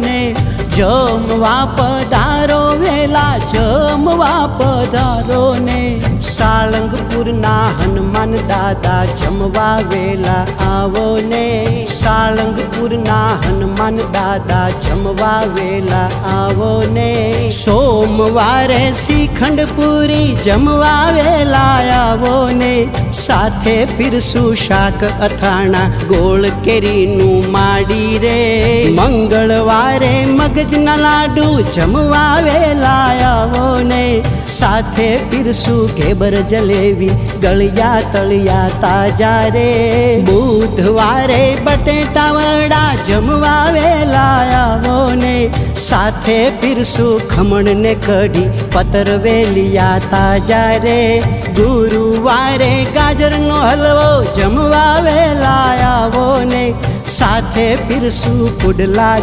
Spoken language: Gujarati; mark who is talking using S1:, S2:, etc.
S1: ને જમવા પધારો વેલા જમવા પધારો ને સાળંગપુરના હનુમાન દાદા જમવા વેલા આવો ને સાળંગપુરના હનુમાન દાદા જમવા વેલા આવો ને સોમવારે શ્રીખંડ પૂરી જમવા વેલા આવો ને સાથે પીરસું શાક અથાણા ગોળ કેરીનું માડી રે મંગળવારે મગજના લાડુ જમવા વેલા આવો ને સાથે પીરસું ઘેબર જલેબી ગળ્યા તળિયા તાજા રે બુધવારે બટેટા વડા જમવા વેલા આવો ને સાથે પીરસું ખમણ ને કઢી પતર વેલિયા તાજા રે ગુરુવારે ગાજરનો હલવો જમવા વેલા આવો ને સાથે પીરસું પુડલા